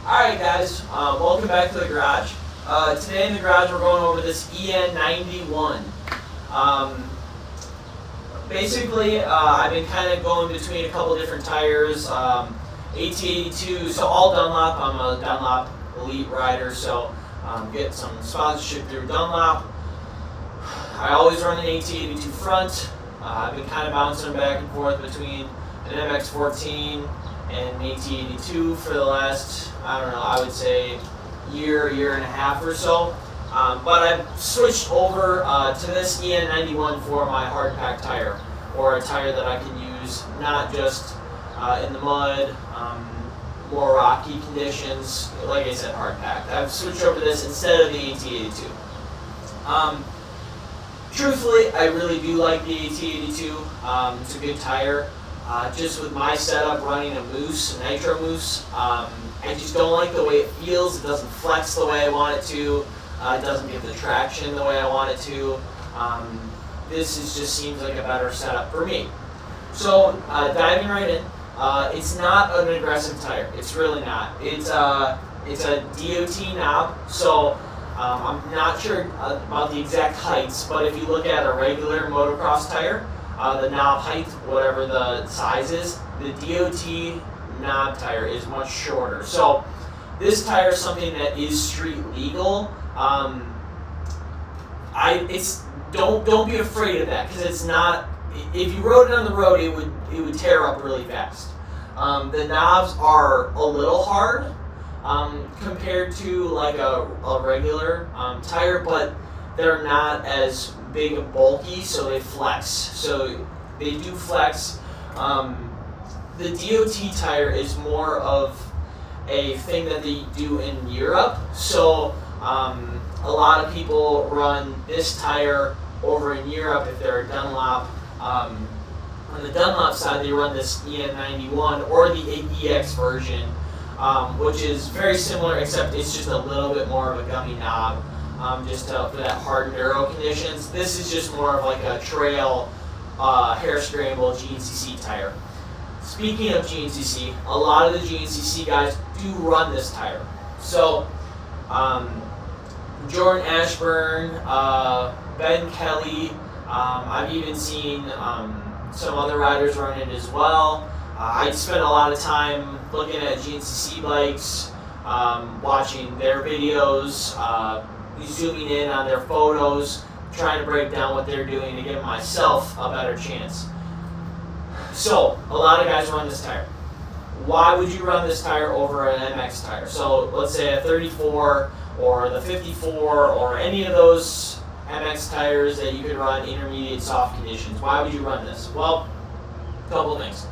Alright guys, welcome back to the garage. Today in the garage we're going over this En91. Basically, I've been kind of going between a couple different tires, AT82, so all Dunlop. I'm a Dunlop elite rider, so get some sponsorship through Dunlop. I always run an AT82 front. I've been kind of bouncing back and forth between an MX14 and an AT82 for the last, I don't know, I would say year and a half or so. But I've switched over to this En91 for my hard pack tire, or a tire that I can use not just in the mud, more rocky conditions, like I said, hard pack. I've switched over to this instead of the AT82. Truthfully, I really do like the AT82. It's a good tire. Just with my setup running a Moose, a Nitro Moose, I just don't like the way it feels. It doesn't flex the way I want it to. It doesn't give the traction the way I want it to. Just seems like a better setup for me. So diving right in, it's not an aggressive tire. It's really not. It's a DOT knob. So I'm not sure about the exact heights, but if you look at a regular motocross tire, the knob height, whatever the size is, the DOT knob tire is much shorter. So this tire is something that is street legal. Don't be afraid of that, because it's not. If you rode it on the road, it would tear up really fast. The knobs are a little hard compared to like a regular tire, but they're not as big and bulky, so they flex. So they do flex. The DOT tire is more of a thing that they do in Europe. So a lot of people run this tire over in Europe if they're a Dunlop. On the Dunlop side, they run this En91 or the EX version, which is very similar, except it's just a little bit more of a gummy knob, for that hard enduro conditions. This is just more of like a trail, hair scramble GNCC tire. Speaking of GNCC, a lot of the GNCC guys do run this tire. So, Jordan Ashburn, Ben Kelly, I've even seen some other riders run it as well. I spent a lot of time looking at GNCC bikes, watching their videos, zooming in on their photos, trying to break down what they're doing to give myself a better chance. So, a lot of guys run this tire. Why would you run this tire over an MX tire? So, let's say a 34 or the 54 or any of those MX tires that you could run intermediate soft conditions. Why would you run this? Well, a couple of things.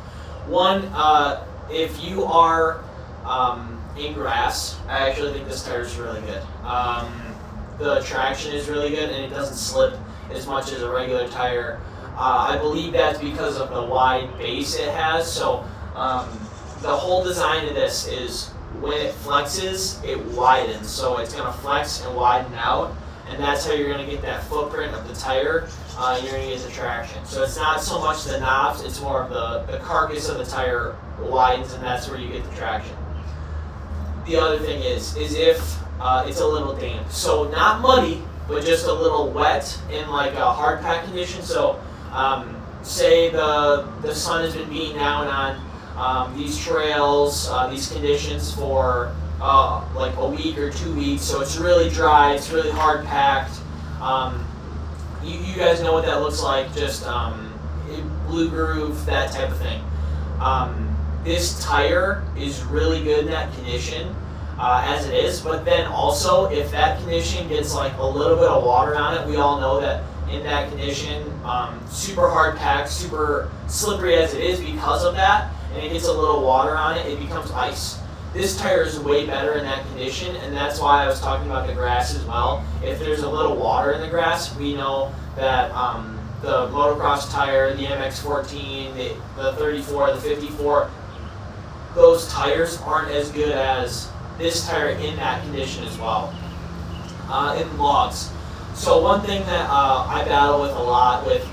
One, if you are in grass, I actually think this tire is really good. The traction is really good, and it doesn't slip as much as a regular tire. I believe that's because of the wide base it has. So the whole design of this is when it flexes, it widens. So it's going to flex and widen out, and that's how you're going to get that footprint of the tire. You're going to get the traction. So it's not so much the knobs, it's more of the carcass of the tire widens, and that's where you get the traction. The other thing is if it's a little damp. So not muddy, but just a little wet in like a hard pack condition. So say the sun has been beating down on these trails, these conditions for like a week or 2 weeks. So it's really dry, it's really hard packed. You guys know what that looks like, just blue groove, that type of thing. This tire is really good in that condition as it is, but then also if that condition gets like a little bit of water on it, we all know that in that condition, super hard packed, super slippery as it is because of that, and it gets a little water on it, it becomes ice. This tire is way better in that condition, and that's why I was talking about the grass as well. If there's a little water in the grass, we know that the motocross tire, the MX14, the 34, the 54, those tires aren't as good as this tire in that condition as well. In logs. So one thing that I battle with a lot with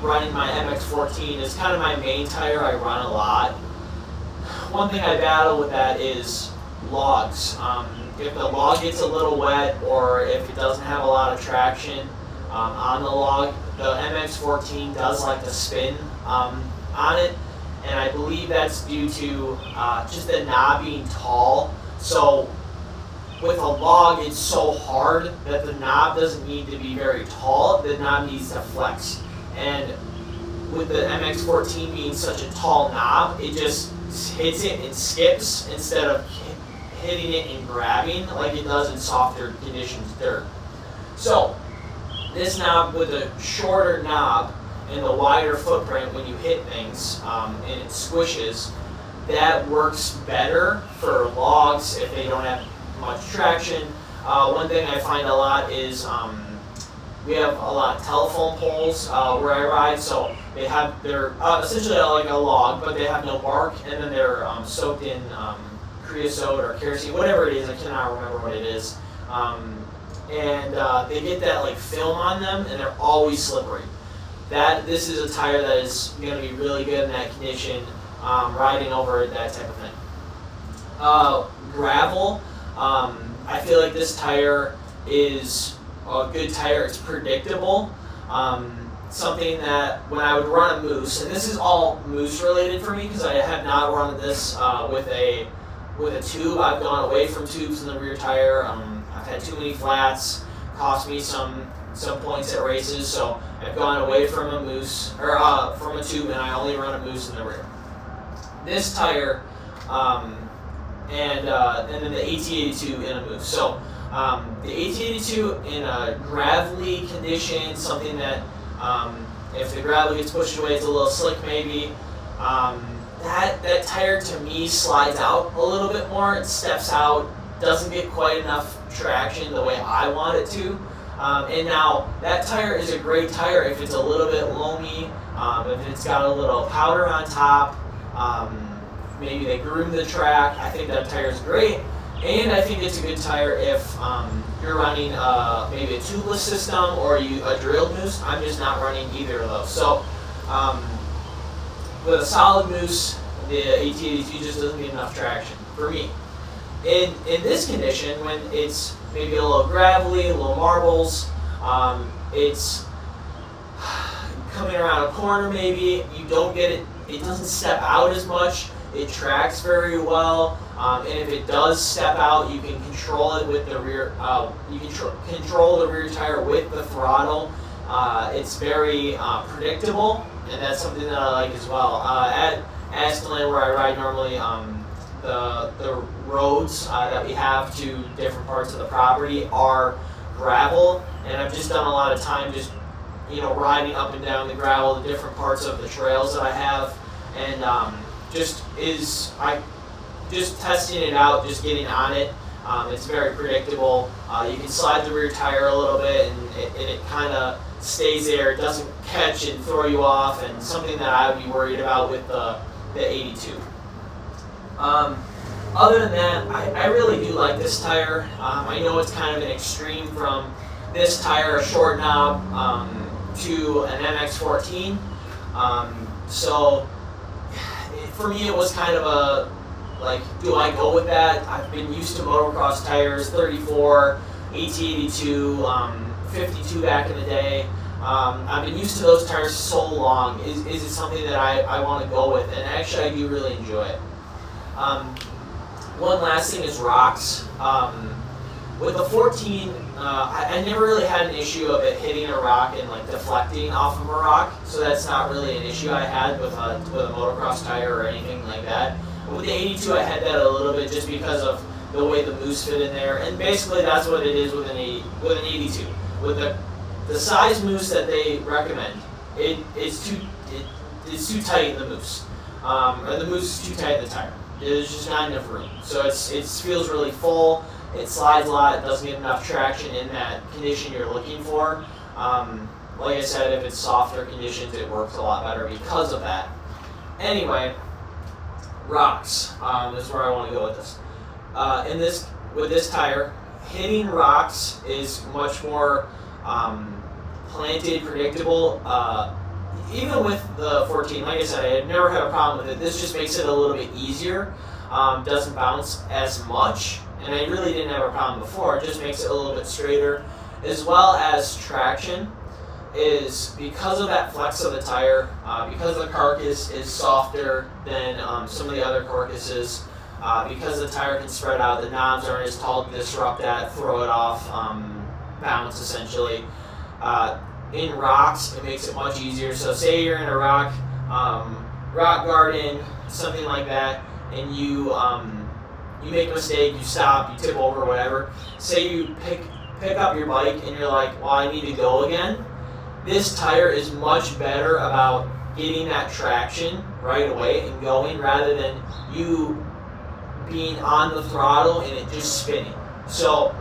running my MX14 is kind of my main tire I run a lot. One thing I battle with that is logs. If the log gets a little wet or if it doesn't have a lot of traction on the log, the MX14 does like to spin on it, and I believe that's due to just the knob being tall. So with a log, it's so hard that the knob doesn't need to be very tall. The knob needs to flex, and with the MX14 being such a tall knob, it just hits it and skips instead of hitting it and grabbing like it does in softer conditions dirt. So this knob with a shorter knob and the wider footprint when you hit things and it squishes, that works better for logs if they don't have much traction. One thing I find a lot is we have a lot of telephone poles where I ride, so they're essentially like a log, but they have no bark, and then they're soaked in creosote or kerosene, whatever it is. I cannot remember what it is. And they get that like film on them, and they're always slippery. This is a tire that is going to be really good in that condition, riding over it, that type of thing. Gravel. I feel like this tire is a good tire. It's predictable. Something that when I would run a moose, and this is all moose related for me because I have not run this with a tube. I've gone away from tubes in the rear tire. I've had too many flats, cost me some points at races, so I've gone away from a moose or from a tube, and I only run a moose in the rear. This tire, and then the AT82 in a moose. So the AT82 in a gravelly condition, something that if the gravel gets pushed away, it's a little slick maybe. That tire to me slides out a little bit more. It steps out, doesn't get quite enough traction the way I want it to. And now that tire is a great tire if it's a little bit loamy, if it's got a little powder on top, maybe they groom the track. I think that tire is great. And I think it's a good tire if you're running maybe a tubeless system or a drilled moose. I'm just not running either of those. So with a solid moose, the AT82 just doesn't get enough traction for me. In this condition, when it's maybe a little gravelly, a little marbles, it's coming around a corner maybe, you don't get it, it doesn't step out as much, it tracks very well, and if it does step out, you can control it with the rear, you can control the rear tire with the throttle. It's very predictable, and that's something that I like as well. At Aston, where I ride normally, the roads that we have to different parts of the property are gravel, and I've just done a lot of time just riding up and down the gravel, the different parts of the trails that I have, and just testing it out, just getting on it. It's very predictable. You can slide the rear tire a little bit, and it kind of stays there. It doesn't catch and throw you off, and something that I would be worried about with the 82. Other than that, I really do like this tire. I know it's kind of an extreme from this tire, a short knob, to an MX14. So for me, it was kind of a, like, do I go with that? I've been used to motocross tires, 34, AT82, 52 back in the day. I've been used to those tires so long. Is it something that I want to go with? And actually, I do really enjoy it. One last thing is rocks. With the 14, I never really had an issue of it hitting a rock and like deflecting off of a rock, so that's not really an issue I had with a motocross tire or anything like that. With the 82, I had that a little bit just because of the way the moose fit in there, and basically that's what it is with an 82. With the size moose that they recommend, it's too tight in the moose, or the moose is too tight in the tire. There's just not enough room, so it feels really full. It slides a lot. It doesn't get enough traction in that condition you're looking for. Like I said, if it's softer conditions, it works a lot better because of that. Anyway, rocks. This is where I want to go with this. With this tire, hitting rocks is much more planted, predictable. Even with the 14, like I said, I had never had a problem with it. This just makes it a little bit easier. doesn't bounce as much, and I really didn't have a problem before. It just makes it a little bit straighter, as well as traction. Is because of that flex of the tire, because the carcass is softer than some of the other carcasses, because the tire can spread out, the knobs aren't as tall to disrupt that, throw it off, bounce essentially. In rocks, it makes it much easier. So say you're in a rock garden, something like that, and you make a mistake, you stop, you tip over, whatever. Say you pick up your bike and you're like, well, I need to go again. This tire is much better about getting that traction right away and going, rather than you being on the throttle and it just spinning. So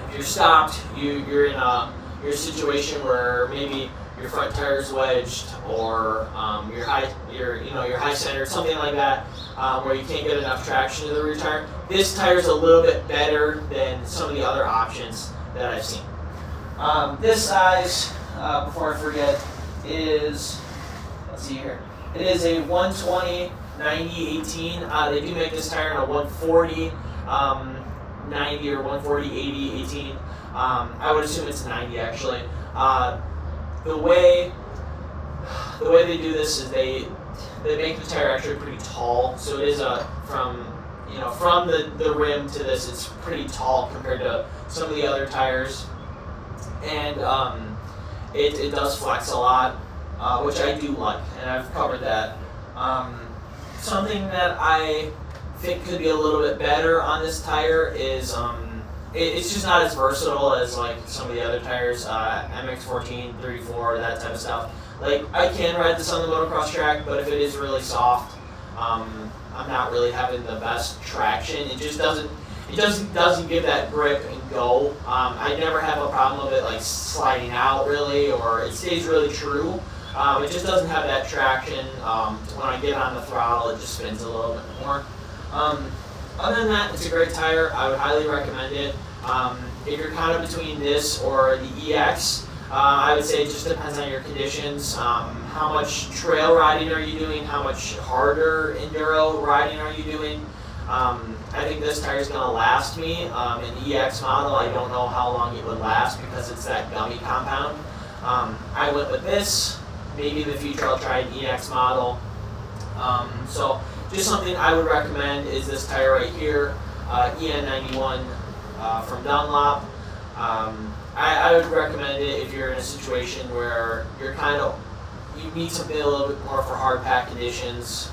if you're stopped, you're in a situation where maybe your front tire is wedged, or your high center, something like that, where you can't get enough traction to the rear tire. This tire is a little bit better than some of the other options that I've seen. This size, before I forget, is, let's see here, it is a 120 90/18. They do make this tire in a 140 90 or 140 80/18. I would assume it's 90 actually. The way they do this is they make the tire actually pretty tall, so it is from the rim to this, it's pretty tall compared to some of the other tires, and it does flex a lot, which I do like, and I've covered that. Something that I think could be a little bit better on this tire is it's just not as versatile as like some of the other tires, MX14, 34, that type of stuff. Like, I can ride this on the motocross track, but if it is really soft, I'm not really having the best traction. It just doesn't give that grip and go. I never have a problem with it like sliding out really, or it stays really true. It just doesn't have that traction. When I get on the throttle, it just spins a little bit more. Other than that, it's a great tire. I would highly recommend it. If you're kind of between this or the EX, I would say it just depends on your conditions. How much trail riding are you doing? How much harder enduro riding are you doing? I think this tire is going to last me. In the EX model, I don't know how long it would last because it's that gummy compound. I went with this. Maybe in the future I'll try an EX model. So just something I would recommend is this tire right here, En91 from Dunlop. I would recommend it if you're in a situation where you need something a little bit more for hard pack conditions.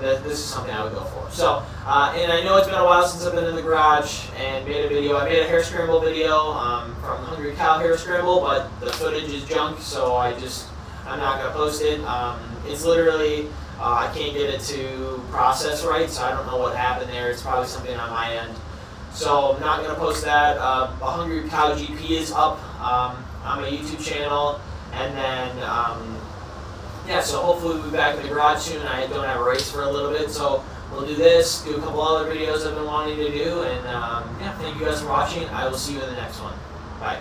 This is something I would go for. So, and I know it's been a while since I've been in the garage and made a video. I made a hair scramble video from Hungry Cow Hair Scramble, but the footage is junk, so I'm not going to post it. It's literally, I can't get it to process right, so I don't know what happened there. It's probably something on my end. So I'm not going to post that. A Hungry Cow GP is up on my YouTube channel, and then yeah, so hopefully we'll be back in the garage soon. I don't have a race for a little bit, so we'll do this, do a couple other videos I've been wanting to do, and yeah, thank you guys for watching. I will see you in the next one. Bye.